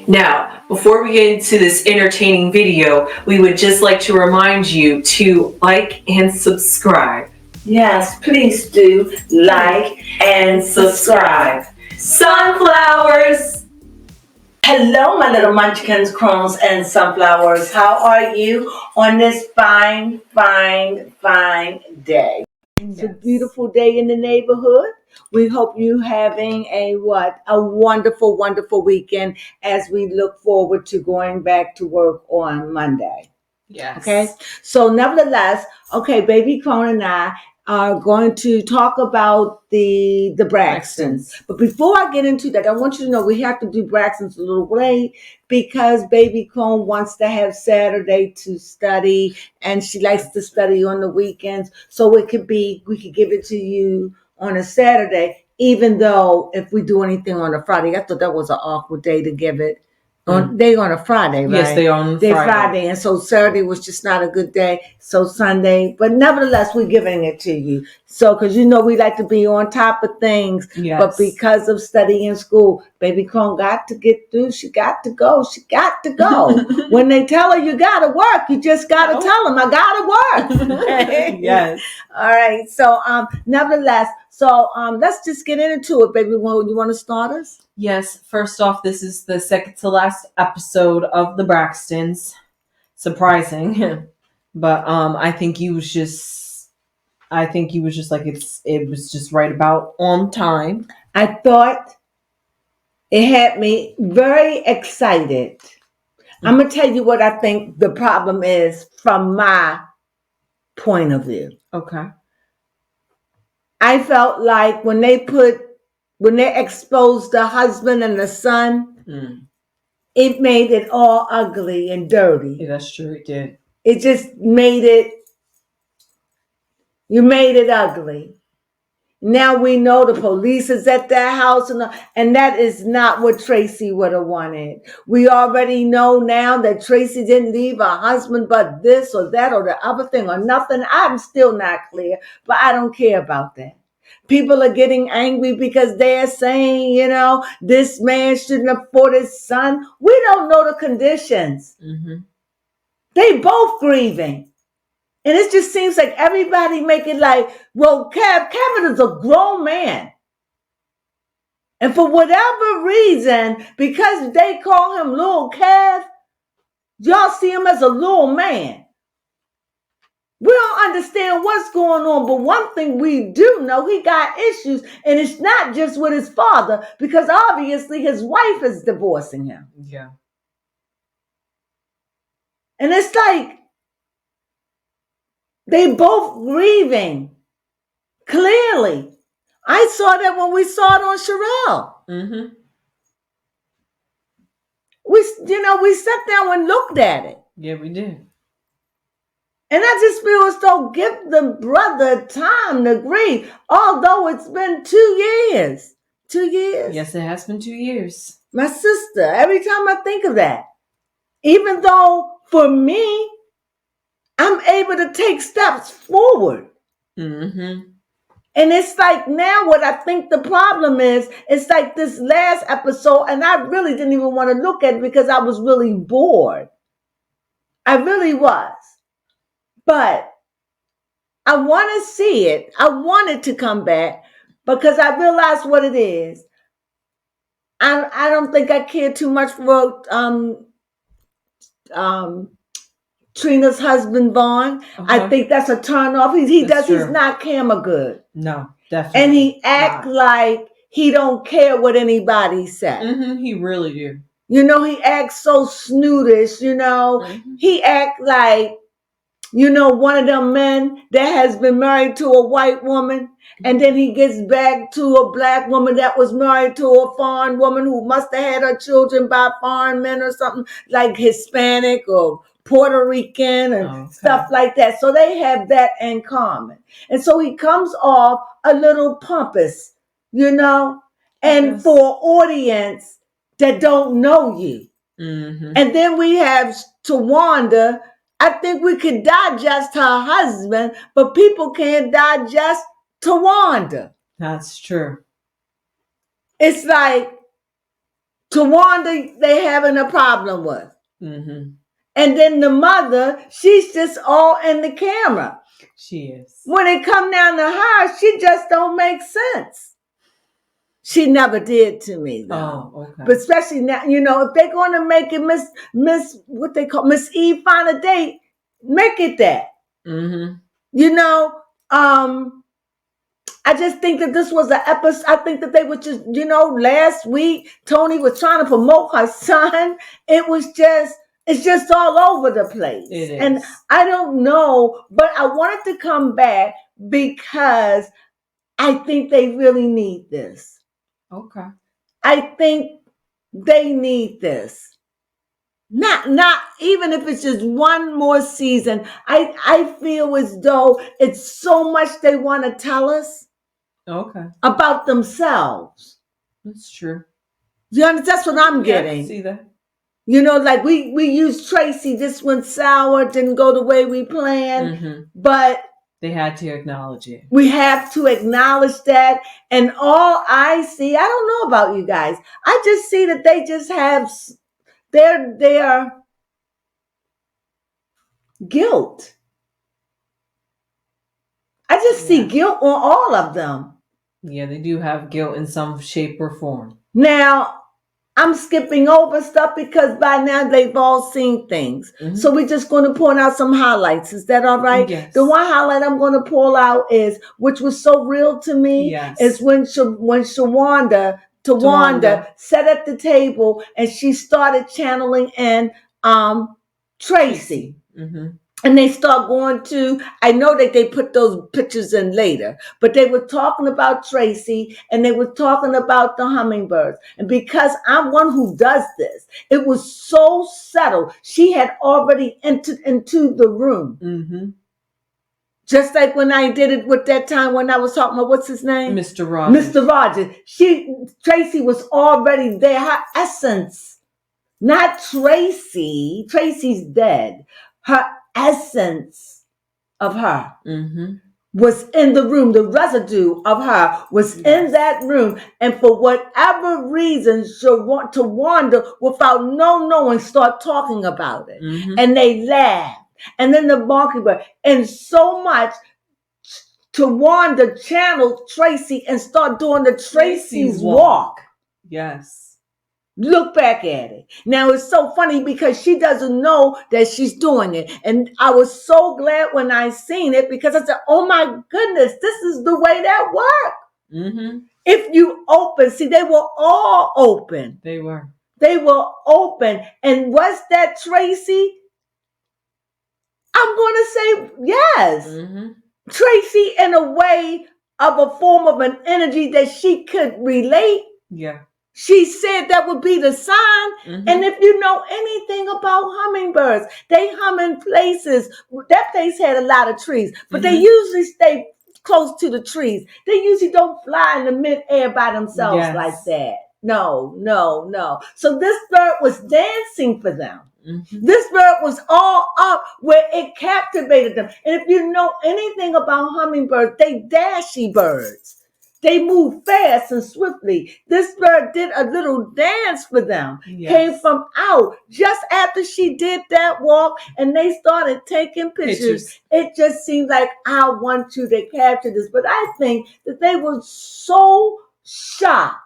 Now, before we get into this entertaining video, we would just like to remind you to like and subscribe. Yes, please do like and subscribe. Sunflowers! Hello, my little munchkins, crones, and sunflowers. How are you on this fine day? It's a beautiful day in the neighborhood. We hope you having a wonderful weekend as we look forward to going back to work on Monday. Yes. Okay. So nevertheless, baby Crone and I are going to talk about the Braxtons. But before I get into that, I want you to know we have to do Braxtons a little late because baby Crone wants to have Saturday to study, and she likes to study on the weekends. So we could give it to you on a Saturday, even though if we do anything on a Friday. I thought that was an awkward day to give it. They on a Friday, right? Yes, they on Friday. And so Saturday was just not a good day. So Sunday, but nevertheless, we're giving it to you. So, because we like to be on top of things. Yes. But because of studying school, baby Crone got to get through. She got to go. When they tell her you got to work, you just got to tell them, I got to work. Yes. All right. So, nevertheless, let's just get into it, baby. You want to start us? Yes, first off, this is the second to last episode of the Braxtons. Surprising. But I think he was just like it was just right about on time. I thought it had me very excited. I'm gonna tell you what I think the problem is from my point of view. Okay. I felt like when they exposed the husband and the son, it made it all ugly and dirty. Yeah, that's true. It did. It just made it ugly. Now we know the police is at their house, and that is not what Traci would have wanted. We already know now that Traci didn't leave her husband, but this or that or the other thing or nothing. I'm still not clear, but I don't care about that. People are getting angry because they're saying, this man shouldn't afford his son. We don't know the conditions. Mm-hmm. They both grieving. And it just seems like everybody make it like, well, Kevin is a grown man. And for whatever reason, because they call him Little Kev, y'all see him as a little man. We don't understand what's going on, but one thing we do know, he got issues, and it's not just with his father, because obviously his wife is divorcing him. Yeah. And it's like, they both grieving. Clearly. I saw that when we saw it on Sherelle. Mm-hmm. We sat down and looked at it. Yeah, we did. And I just feel as though give the brother time to grieve, although it's been 2 years. 2 years? Yes, it has been 2 years. My sister, every time I think of that, even though for me, I'm able to take steps forward. Mm-hmm. And it's like now what I think the problem is, it's like this last episode, and I really didn't even want to look at it because I was really bored. I really was. But I want to see it. I want it to come back because I realized what it is. I don't think I care too much for Trina's husband, Vaughn. Uh-huh. I think that's a turn off. He's not camera good. No, definitely. And he act like he don't care what anybody says. Mm-hmm, he really do. He acts so snootish, Mm-hmm. He act like, one of them men that has been married to a white woman, and then he gets back to a black woman that was married to a foreign woman who must have had her children by foreign men or something, like Hispanic or Puerto Rican and stuff like that. So they have that in common. And so he comes off a little pompous, and Yes. for an audience that don't know you. Mm-hmm. And then we have Tawanda. I think we could digest her husband, but people can't digest Tawanda. That's true. It's like Tawanda, they having a problem with. Mm-hmm. And then the mother, she's just all in the camera. She is. When it come down to her, she just don't make sense. She never did to me though. Oh, okay. But especially now, if they're going to make it Miss what they call Miss Eve find a date, make it that. Mm-hmm. I just think that this was an episode. I think that they were just, last week Tony was trying to promote her son. It's just all over the place. It is. And I don't know, but I wanted to come back because I think they really need this. Okay. I think they need this. Not even if it's just one more season. I feel as though it's so much they want to tell us. Okay. About themselves. That's true. You understand? That's what I'm getting. I see that. Like we used Traci. This went sour, didn't go the way we planned. Mm-hmm. But they had to acknowledge it. We have to acknowledge that. And all I see, I don't know about you guys. I just see that they just have their guilt. I just see guilt on all of them. Yeah, they do have guilt in some shape or form. Now, I'm skipping over stuff because by now they've all seen things. Mm-hmm. So we're just going to point out some highlights. Is that all right? Yes. The one highlight I'm going to pull out is, which was so real to me, is when Tawanda sat at the table and she started channeling in Traci. Mm-hmm. And they start going to, I know that they put those pictures in later, but they were talking about Traci and they were talking about the hummingbirds. And because I'm one who does this, it was so subtle. She had already entered into the room. Mm-hmm. Just like when I did it with that time when I was talking about, what's his name? Mr. Rogers. Mr. Rogers. Traci was already there. Her essence, not Traci. Traci's dead. Her essence of her was in the room. The residue of her was in that room. And for whatever reason, she'll want to wander without knowing, start talking about it. Mm-hmm. And they laugh. And then the mockingbird. And so much to wander channeled Traci and start doing the Traci's walk. Yes. Look back at it. Now, it's so funny because she doesn't know that she's doing it. And I was so glad when I seen it because I said, oh my goodness, this is the way that works. Mm-hmm. If you open, see, they were all open. They were open. And was that Traci? I'm going to say yes. Mm-hmm. Traci, in a way of a form of an energy that she could relate. Yeah. She said that would be the sign. Mm-hmm. And if you know anything about hummingbirds, they hum in places. That place had a lot of trees, but they usually stay close to the trees. They usually don't fly in the midair by themselves like that. No. So this bird was dancing for them. Mm-hmm. This bird was all up where it captivated them. And if you know anything about hummingbirds, they dashy birds. They move fast and swiftly. This bird did a little dance for them. Yes. Came from out just after she did that walk and they started taking pictures. It just seemed like, I want you to capture this. But I think that they were so shocked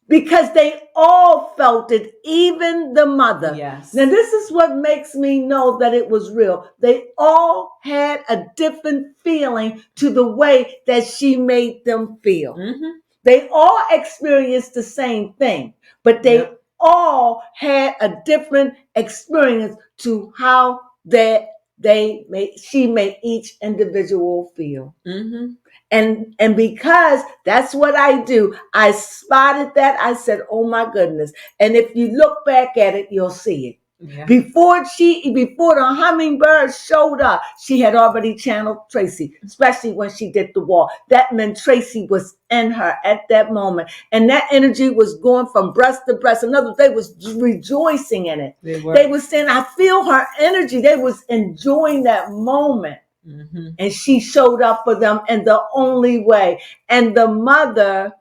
because they all felt it, even the mother. Yes. Now, this is what makes me know that it was real. They all had a different feeling to the way that she made them feel. Mm-hmm. They all experienced the same thing, but they all had a different experience to how she made each individual feel. Mm-hmm. And because that's what I do, I spotted that. I said, oh my goodness. And if you look back at it, you'll see it. Yeah. Before the hummingbird showed up, she had already channeled Traci, especially when she did the walk. That meant Traci was in her at that moment. And that energy was going from breast to breast. In other words, they was rejoicing in it. They were saying, I feel her energy. They was enjoying that moment. Mm-hmm. And she showed up for them in the only way. And the mother,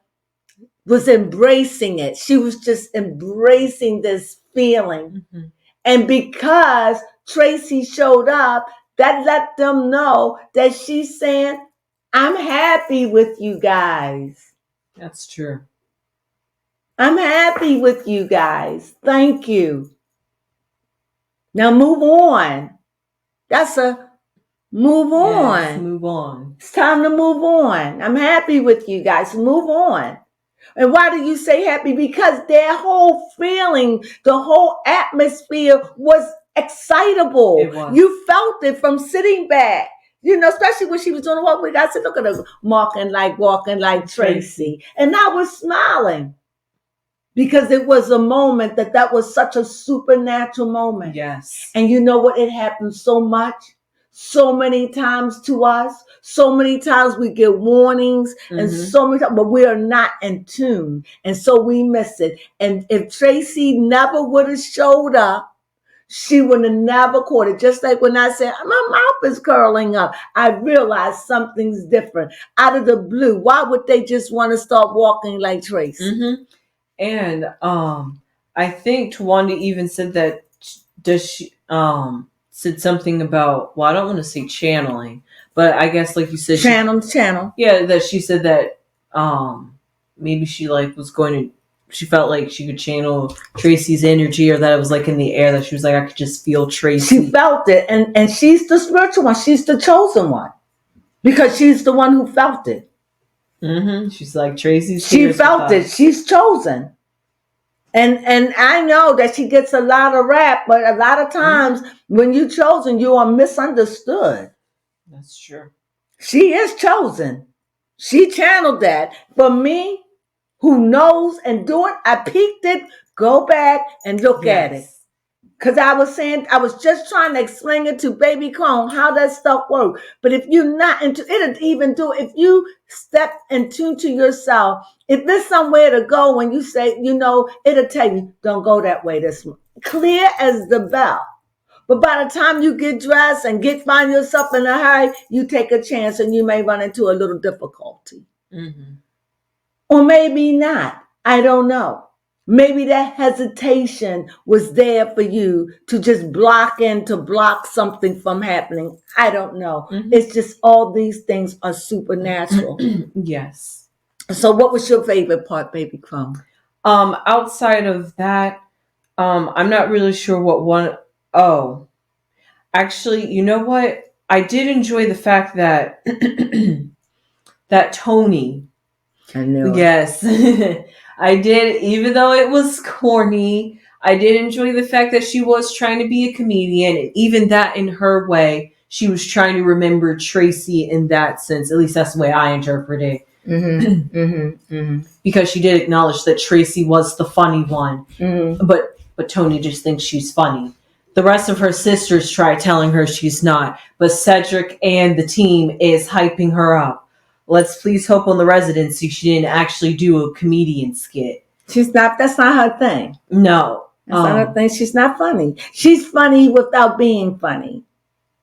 was embracing it. She was just embracing this feeling. Mhm. And because Tracy showed up, that let them know that she's saying, I'm happy with you guys. That's true. I'm happy with you guys. Thank you. Now move on. That's a move on. Yes, move on. It's time to move on. I'm happy with you guys. Move on. And why do you say happy? Because their whole feeling, the whole atmosphere was excitable. It was. You felt it from sitting back. You know, especially when she was doing the walk. I said, look at her walking like Tracy. And I was smiling because it was a moment that was such a supernatural moment. Yes. And you know what? It happens so much. So many times to us, so many times we get warnings, and so many times, but we are not in tune, and so we miss it. And if Tracy never would have showed up, she would have never caught it. Just like when I said, my mouth is curling up, I realized something's different. Out of the blue, why would they just want to start walking like Tracy? Mm-hmm. And I think Tawanda even said that said something about, well, I don't want to say channeling, but I guess like you said, channel. Yeah, that she said that maybe she was going to, she felt like she could channel Tracy's energy, or that it was like in the air, that she was like, I could just feel Tracy. She felt it, and she's the spiritual one. She's the chosen one because she's the one who felt it. Mm-hmm. She's like, Tracy's. She felt it. She's chosen. And I know that she gets a lot of rap, but a lot of times when you're chosen, you are misunderstood. That's true. She is chosen. She channeled that. For me, who knows and do it, I peeked it, go back and look at it. Because I was just trying to explain it to baby Crone, how that stuff works. But if you're not into it, even do if you step and tune to yourself, if there's somewhere to go when you say, it'll tell you, don't go that way. This clear as the bell. But by the time you get dressed and find yourself in a hurry, you take a chance and you may run into a little difficulty. Mm-hmm. Or maybe not. I don't know. Maybe that hesitation was there for you to just block something from happening. I don't know. Mm-hmm. It's just all these things are supernatural. Yes. So what was your favorite part, baby Crone? Outside of that, I'm not really sure what one. Oh, actually, you know what? I did enjoy the fact that that Tony. I knew it. Yes. I did, even though it was corny, I did enjoy the fact that she was trying to be a comedian, and even that in her way, she was trying to remember Tracy in that sense. At least that's the way I interpret it. Because she did acknowledge that Tracy was the funny one, but Tony just thinks she's funny. The rest of her sisters try telling her she's not, but Cedric and the team is hyping her up. Let's please hope on the residency she didn't actually do a comedian skit. She's not. That's not her thing. No. That's not her thing. She's not funny. She's funny without being funny.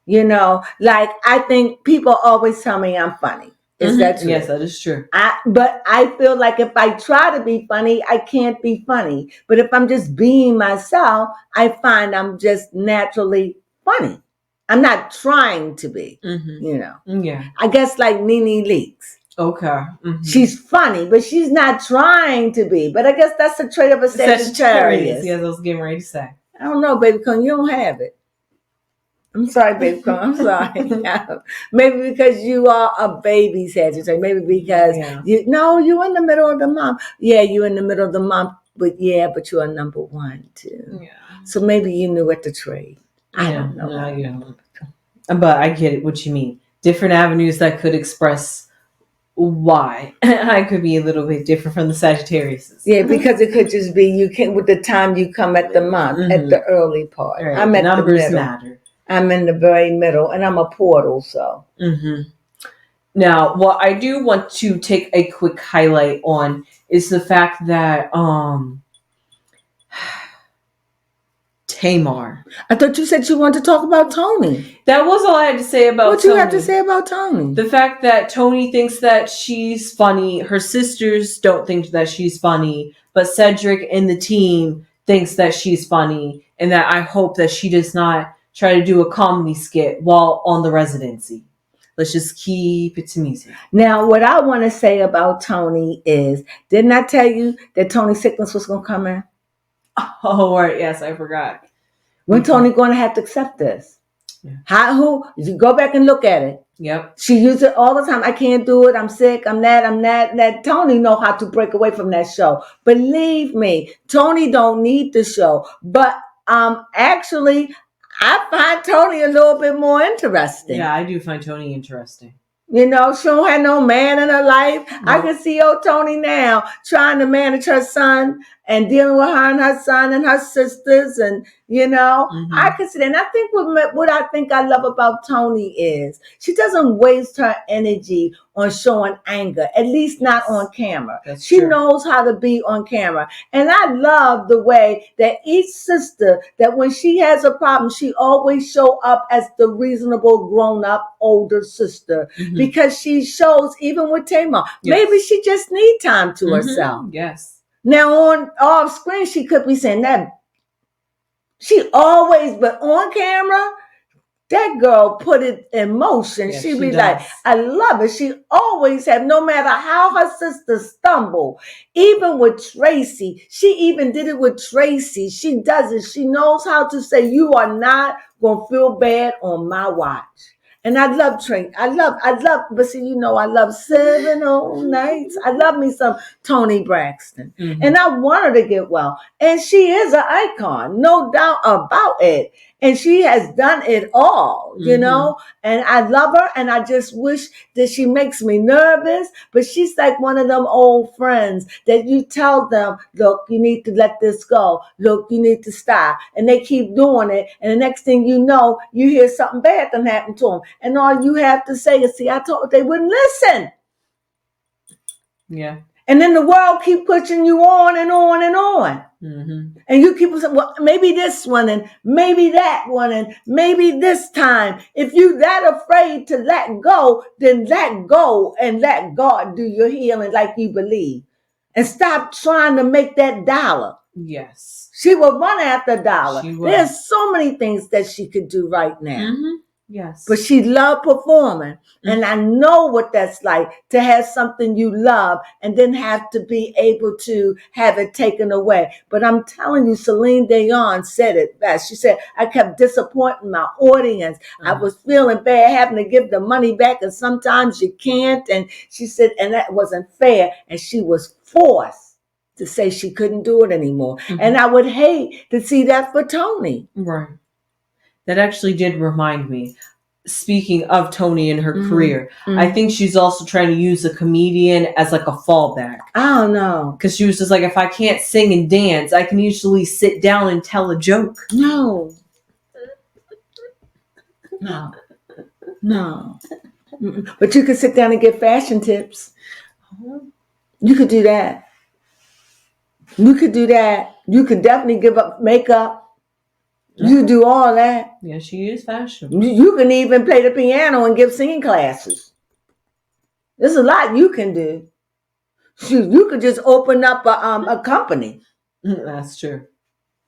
I think people always tell me I'm funny. Is that true? Yes, that is true. But I feel like if I try to be funny, I can't be funny. But if I'm just being myself, I find I'm just naturally funny. I'm not trying to be, Yeah. I guess like Nene Leakes. Okay. Mm-hmm. She's funny, but she's not trying to be. But I guess that's a trait of a Sagittarius. Yes, I was getting ready to say. I don't know, baby Crone, you don't have it. I'm sorry, baby Crone. I'm sorry. Maybe because you are a baby Sagittarius. Maybe because you're in the middle of the month. Yeah, you're in the middle of the month. But you're a number one too. Yeah. So maybe you knew at the trade. I don't know. No, you don't. But I get it, what you mean. Different avenues that could express why I could be a little bit different from the Sagittarius. Yeah, because it could just be you can with the time you come at the month, at the early part. Right. I'm at Numbers the middle. Matter. I'm in the very middle, and I'm a portal, so. Now, what I do want to take a quick highlight on is the fact that Tamar. I thought you said you wanted to talk about Tony. That was all I had to say about What Tony. you have to say about Tony? The fact that Tony thinks that she's funny, her sisters don't think that she's funny, but Cedric and the team thinks that she's funny, and that I hope that she does not try to do a comedy skit while on the residency. Let's just keep it to music. Now, what I want to say about Tony is, didn't I tell you that Tony's sickness was going to come in? Oh, right. Yes, I forgot. When Tony going to have to accept this? Yeah. You go back and look at it. Yep. She uses it all the time. I can't do it. I'm sick. I'm that. Tony know how to break away from that show. Believe me, Tony don't need the show. But actually, I find Tony a little bit more interesting. Yeah, I do find Tony interesting. You know, she don't have no man in her life. Nope. I can see old Tony now trying to manage her son and dealing with her and her son and her sisters, and you know, I can see that. And I think what I think I love about Tony is she doesn't waste her energy on showing anger, at least not on camera. She knows how to be on camera. And I love the way that each sister, that when she has a problem, she always show up as the reasonable, grown-up, older sister. Because she shows, even with Tamar, maybe she just need time to herself. Yes. Now, on off screen, she could be saying that. She always, but on camera, that girl put it in motion. Yeah, She'd be like, I love it. She always have, no matter how her sisters stumble, even with Traci, she even did it with Traci. She does it. She knows how to say, you are not going to feel bad on my watch. And I love Tracy. I love, but see, you know, I love 7 whole nights. I love me some Toni Braxton. And I want her to get well. And she is an icon, no doubt about it. And she has done it all, you know, and I love her. And I just wish that she makes me nervous, but she's like one of them old friends that you tell them, look, you need to let this go. Look, you need to stop. And they keep doing it. And the next thing you know, you hear something bad done happen to them. And all you have to say is, see, I told they wouldn't listen. Yeah. And then the world keep pushing you on and on and on. And you keep saying, well, maybe this one and maybe that one and maybe this time. If you that afraid to let go, then let go and let God do your healing like you believe. And stop trying to make that dollar. Yes. She will run after dollar. There's so many things that she could do right now. Yes. But she loved performing. And I know what that's like, to have something you love and then have to be able to have it taken away. But I'm telling you, Celine Dion said it best. She said, I kept disappointing my audience. I was feeling bad having to give the money back, and sometimes you can't. And she said, and that wasn't fair. And she was forced to say she couldn't do it anymore. And I would hate to see that for Toni. Right. That actually did remind me. Speaking of Toni and her career, I think she's also trying to use a comedian as like a fallback. I don't know. Because she was just like, if I can't sing and dance, I can usually sit down and tell a joke. No. But you could sit down and get fashion tips. You could do that. You could definitely give up makeup. You do all that. Yeah, she is fashionable. You can even play the piano and give singing classes. There's a lot you can do. You could just open up a company. That's true.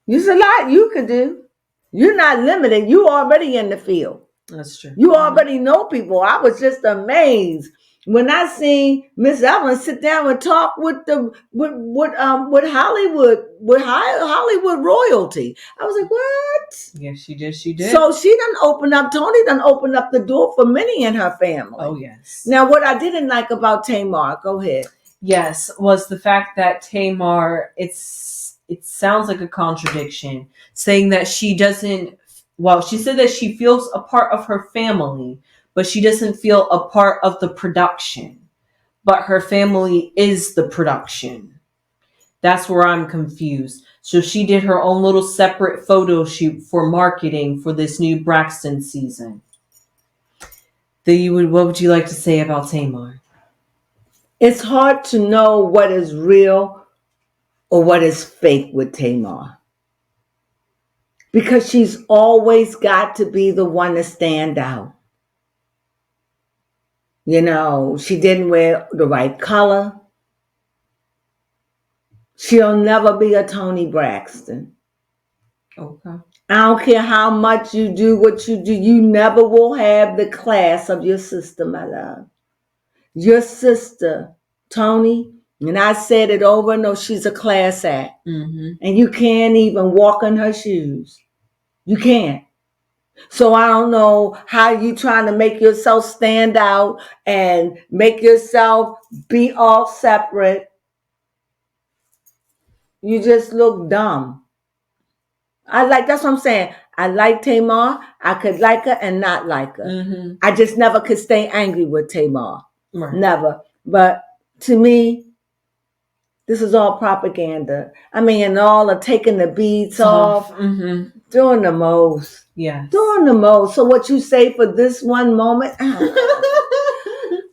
There's a lot you could do. You're not limited. You already in the field. That's true. You already know people. I was just amazed when I seen Miss Evelyn sit down and talk with Hollywood, with Hollywood royalty. I was like, what? Yeah, she did. She did. So she done opened up. Toni done opened up the door for many in her family. Oh yes. Now, what I didn't like about Tamar, go ahead. Yes, was the fact that Tamar. It sounds like a contradiction, saying that she doesn't. Well, she said that she feels a part of her family, but she doesn't feel a part of the production. But her family is the production. That's where I'm confused. So she did her own little separate photo shoot for marketing for this new Braxton season. What would you like to say about Tamar? It's hard to know what is real or what is fake with Tamar. because she's always got to be the one to stand out. You know, she didn't wear the right color. She'll never be a Toni Braxton. Okay. I don't care how much you do what you do. You never will have the class of your sister, my love. Your sister, Toni, and I said it over and over, she's a class act. Mm-hmm. And you can't even walk in her shoes. You can't. So I don't know how you trying to make yourself stand out and make yourself be all separate. You just look dumb. That's what I'm saying. I like Tamar. I could like her and not like her. Mm-hmm. I just never could stay angry with Tamar. Right. Never. But to me, this is all propaganda. I mean, and all of taking the beads off, Mm-hmm. doing the most. Yes. Doing the most. So what you say for this one moment?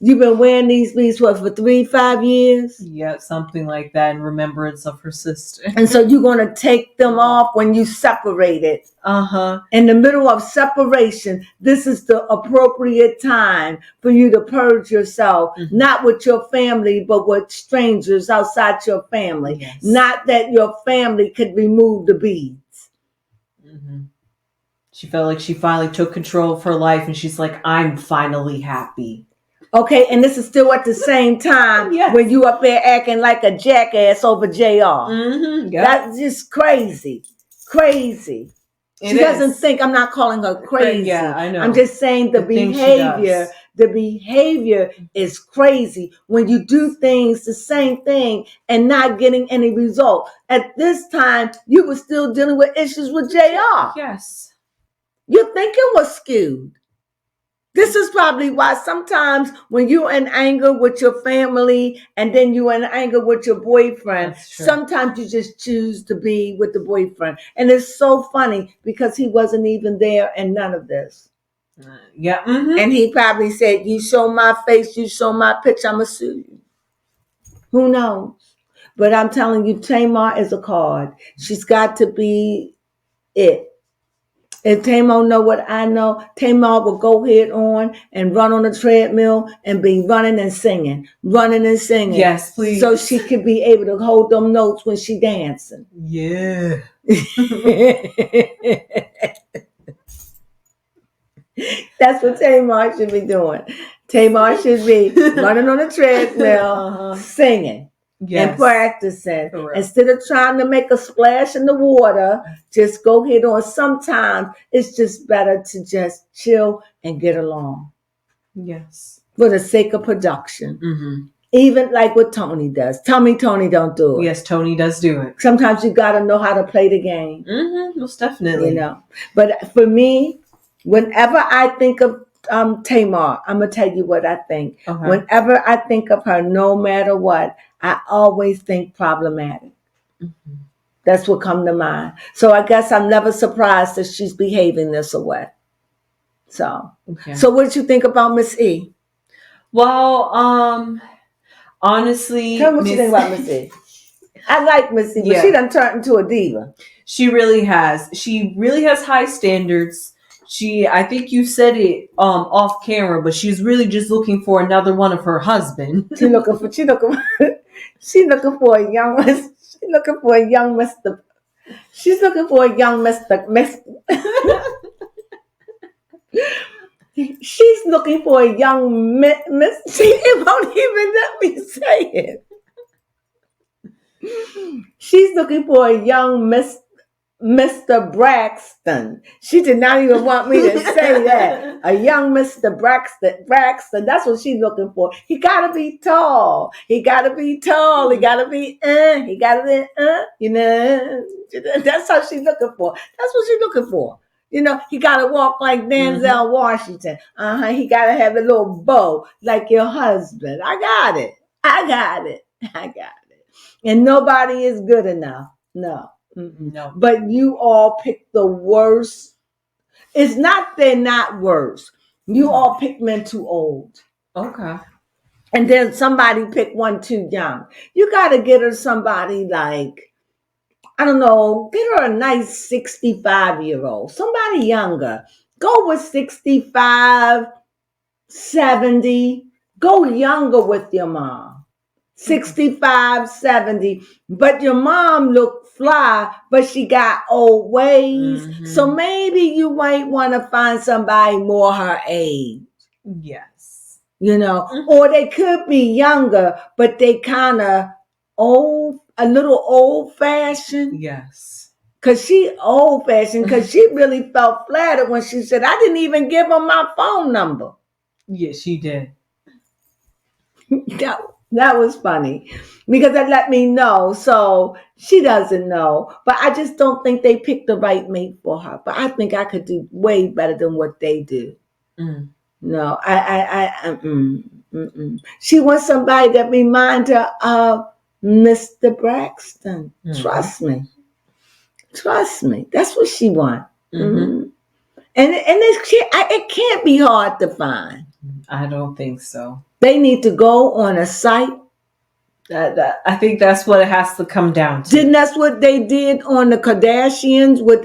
You've been wearing these beads for 3-5 years? Yeah, something like that in remembrance of her sister. And so you're going to take them off when you separate it. Uh-huh. In the middle of separation, this is the appropriate time for you to purge yourself, not with your family, but with strangers outside your family. Yes. Not that your family could remove the beads. Mm-hmm. She felt like she finally took control of her life, and she's like, I'm finally happy. Okay, and this is still at the same time when you up there acting like a jackass over JR. Mm-hmm. Yep. That's just crazy. Crazy. She doesn't think, I'm not calling her crazy. Yeah, I know. I'm just saying the behavior is crazy when you do things, the same thing, and not getting any result. At this time, you were still dealing with issues with JR. Yes. Your thinking was skewed. This is probably why sometimes when you're in anger with your family and then you're in anger with your boyfriend, sometimes you just choose to be with the boyfriend. And it's so funny because he wasn't even there in none of this. Yeah. Mm-hmm. And he probably said, you show my face, you show my picture, I'm going to sue you. Who knows? But I'm telling you, Tamar is a card. She's got to be it. If Tamar know what I know, Tamar will go head on and run on the treadmill and be running and singing. Yes, please. So she could be able to hold them notes when she dancing. Yeah. That's what Tamar should be doing. Tamar should be running on the treadmill, singing. Yes. And practicing. Correct. Instead of trying to make a splash in the water, just go ahead on. Sometimes it's just better to just chill and get along. Yes. For the sake of production. Mm-hmm. Even like what Toni does. Tell me Toni don't do it. Yes, Toni does do it. Sometimes you got to know how to play the game. Mm-hmm. Most definitely. You know. But for me, whenever I think of Tamar, I'm going to tell you what I think. Okay. Whenever I think of her, no matter what, I always think problematic. Mm-hmm. That's what comes to mind. So I guess I'm never surprised that she's behaving this way. So, So what did you think about Miss E? Well, honestly, tell me what you think about Miss E. I like Miss E, but she done turned into a diva. She really has. She really has high standards. I think you said it off camera, but she's really just looking for another one of her husband. She's looking for a young Mr. She's looking for a young Mr. She's looking for a young Miss. She won't even let me say it. She's looking for a young Mr. Braxton. She did not even want me to say that. A young Mr. Braxton. That's what she's looking for. He gotta be tall. He gotta be, you know. That's how she's looking for. That's what she's looking for. You know, he gotta walk like Denzel Washington. He gotta have a little bow like your husband. I got it. And nobody is good enough. No. No. But you all picked the worst. It's not they're not worse. You all picked men too old. Okay. And then somebody picked one too young. You got to get her somebody like I don't know, get her a nice 65-year-old, somebody younger. Go with 65, 70. Go younger with your mom. 65, 70. But your mom looked fly, but she got old ways. So maybe you might want to find somebody more her age. Yes. Or they could be younger, but they kind of a little old fashioned. Yes. Because she old fashioned, because she really felt flattered when she said, I didn't even give her my phone number. Yes, she did. That was funny because that let me know. So she doesn't know, but I just don't think they picked the right mate for her. But I think I could do way better than what they do. No, She wants somebody that reminds her of Mr. Braxton. Trust me. That's what she wants. And it can't be hard to find. I don't think so. They need to go on a site. I think that's what it has to come down to. Didn't that's what they did on the Kardashians with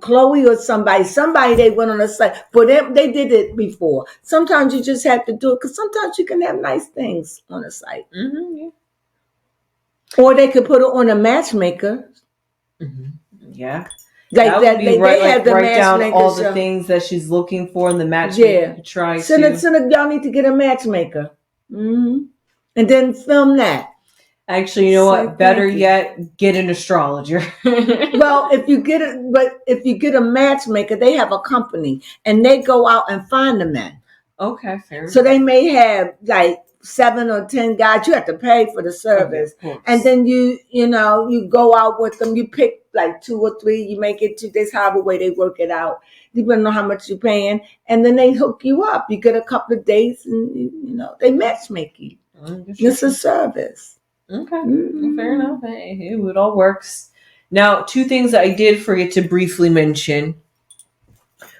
Chloe or somebody? Somebody they went on a site for them. They did it before. Sometimes you just have to do it because sometimes you can have nice things on a site. Yeah. Or they could put it on a matchmaker. Yeah. Like that, they have the write down all the things that she's looking for in the matchmaker. Yeah. Try y'all need to get a matchmaker. And then film that. Actually, you know what? Better yet, get an astrologer. Well, if you get a matchmaker, they have a company and they go out and find the men. Okay, fair. So they may have like 7 or 10 guys. You have to pay for the service, and then you go out with them. You pick like 2 or 3. You make it 2 days, however way they work it out, depending on how much you're paying, and then they hook you up. You get a couple of dates, and they matchmake you. It's a service. Okay, fair enough. Hey, it all works. Now, 2 things that I did forget to briefly mention.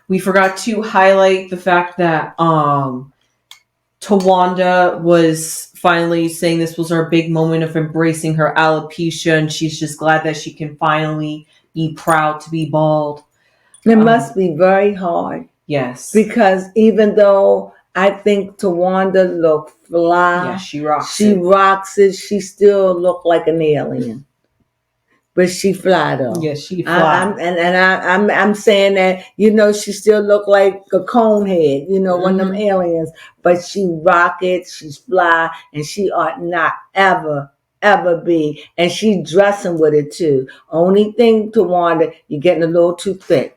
We forgot to highlight the fact that Tawanda was finally saying this was our big moment of embracing her alopecia, and she's just glad that she can finally be proud to be bald. It must be very hard. Yes. Because even though I think Tawanda looked fly. Yeah, she rocks it. She still looked like an alien. But she fly though. Yeah, she fly. I'm saying that, she still looked like a cone head, one of them aliens. But she rock it, she's fly, and she ought not ever be. And she dressing with it too. Only thing, Tawanda, you're getting a little too thick.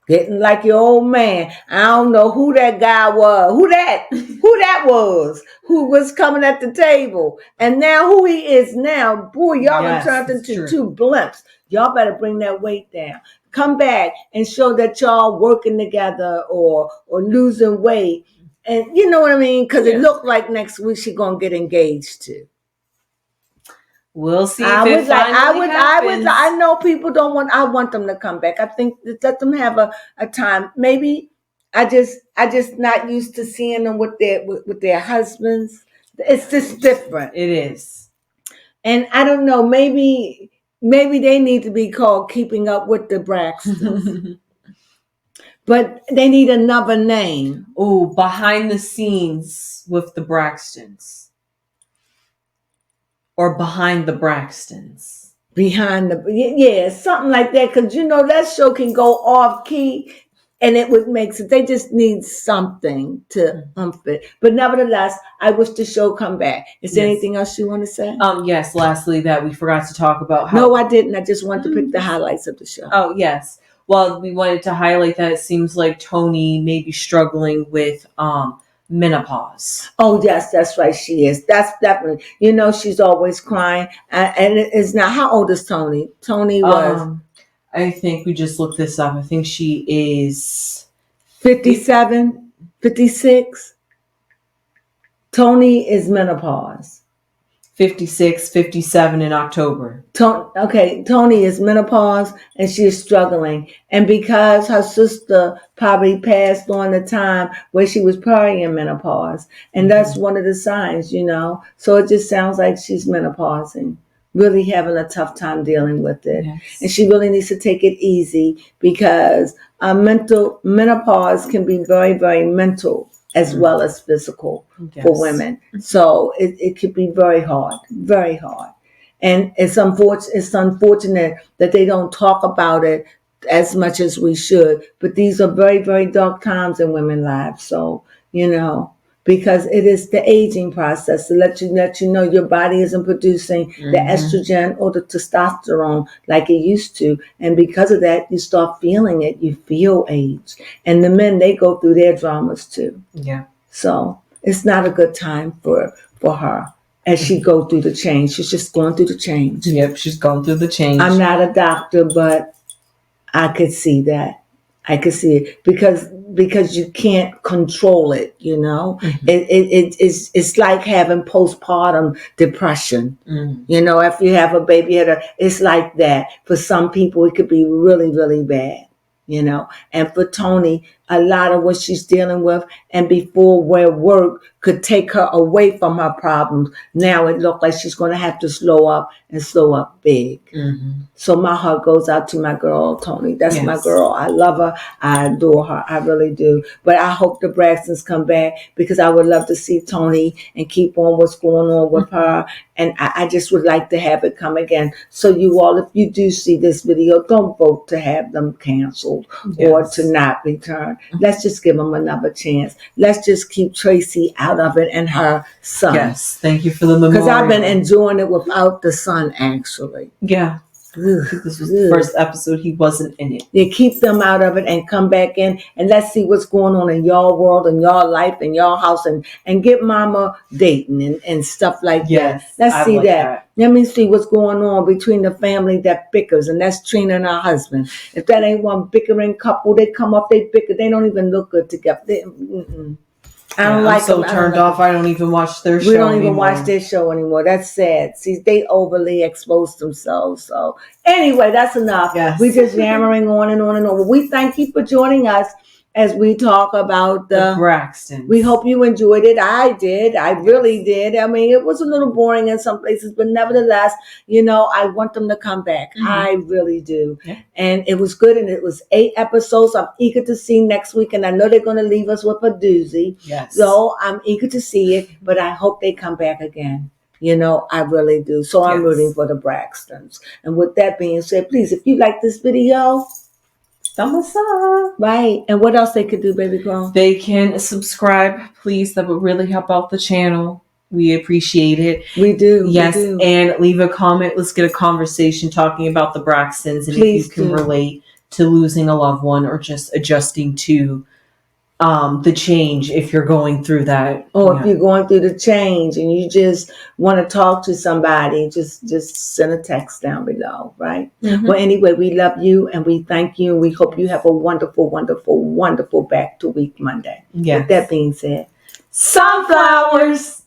Getting like your old man. I don't know who that guy was. Who that was. Who was coming at the table. And now who he is now. Boy, y'all done turned into 2 blimps. Y'all better bring that weight down. Come back and show that y'all working together or losing weight. And you know what I mean? Because it looked like next week she's going to get engaged too. We'll see if it finally happens. I know people don't want. I want them to come back. I think let them have a time. Maybe I just not used to seeing them with their husbands. It's just different. It is. And I don't know. Maybe they need to be called Keeping Up with the Braxtons. But they need another name. Oh, Behind the Scenes with the Braxtons. Or Behind the Braxtons. Something like that. Because, that show can go off key and it would make sense. They just need something to it. But nevertheless, I wish the show come back. Is there anything else you want to say? Yes. Lastly, that we forgot to talk about. No, I didn't. I just wanted to pick the highlights of the show. Oh, yes. Well, we wanted to highlight that it seems like Tony may be struggling with menopause. Oh, yes, that's right. She is. That's definitely. She's always crying. And it's not. How old is Tony? Tony was. I think we just looked this up. I think she is 57, 56. Tony is menopause. 56, 57 in October. Tony is menopause and she is struggling. And because her sister probably passed on the time where she was probably in menopause. And that's one of the signs, So it just sounds like she's menopausing. really having a tough time dealing with it. Yes. And she really needs to take it easy because mental menopause can be very, very mental as well as physical for Yes. women. So it could be very hard, very hard. And it's unfortunate that they don't talk about it as much as we should. But these are very, very dark times in women's lives. So, because it is the aging process to let you know your body isn't producing the estrogen or the testosterone like it used to, and because of that, you start feeling it. You feel age, and the men, they go through their dramas too. Yeah. So it's not a good time for her as she go through the change. She's just going through the change. Yep, she's going through the change. I'm not a doctor, but I could see that. I could see it because you can't control it. It's like having postpartum depression. If you have a baby, it's like that. For some people, it could be really, really bad. And for Toni, a lot of what she's dealing with, and before where work could take her away from her problems, now it looks like she's going to have to slow up big. So my heart goes out to my girl, Toni. That's my girl. I love her. I adore her. I really do. But I hope the Braxtons come back because I would love to see Toni and keep on what's going on with her. And I just would like to have it come again. So you all, if you do see this video, don't vote to have them canceled or to not return. Let's just give them another chance. Let's just keep Traci out of it and her son. Yes, thank you for the memorial. Because I've been enjoying it without the son, actually. Yeah. This was the first episode he wasn't in it. Yeah, keep them out of it and come back in, and let's see what's going on in y'all world and y'all life and y'all house, and get mama dating and stuff like that. Let's see that. Let me see what's going on between the family that bickers, and that's Trina and her husband. If that ain't one bickering couple, they come up, they bicker, they don't even look good together. I don't like them. I'm so turned off. I don't even watch their show. We don't even watch their show anymore. That's sad. See, they overly exposed themselves. So anyway, that's enough. Yes. We just yammering on and on and on. We thank you for joining us as we talk about the Braxtons. We hope you enjoyed it. I did. I really did. I mean, it was a little boring in some places, but nevertheless, I want them to come back. I really do. Yeah. And it was good. And it was 8 episodes. I'm eager to see next week. And I know they're going to leave us with a doozy. Yes. So I'm eager to see it, but I hope they come back again. I really do. So I'm rooting for the Braxtons. And with that being said, please, if you like this video, thumbs up. Right. And what else they could do, baby girl? They can subscribe, please. That would really help out the channel. We appreciate it. We do. Yes. We do. And leave a comment. Let's get a conversation talking about the Braxtons. And please if you can relate to losing a loved one or just adjusting to the change if you're going through that. Or if you're going through the change and you just want to talk to somebody, just send a text down below, right? Well, anyway, we love you and we thank you. And we hope you have a wonderful, wonderful, wonderful back to week Monday. Yes. With that being said, sunflowers.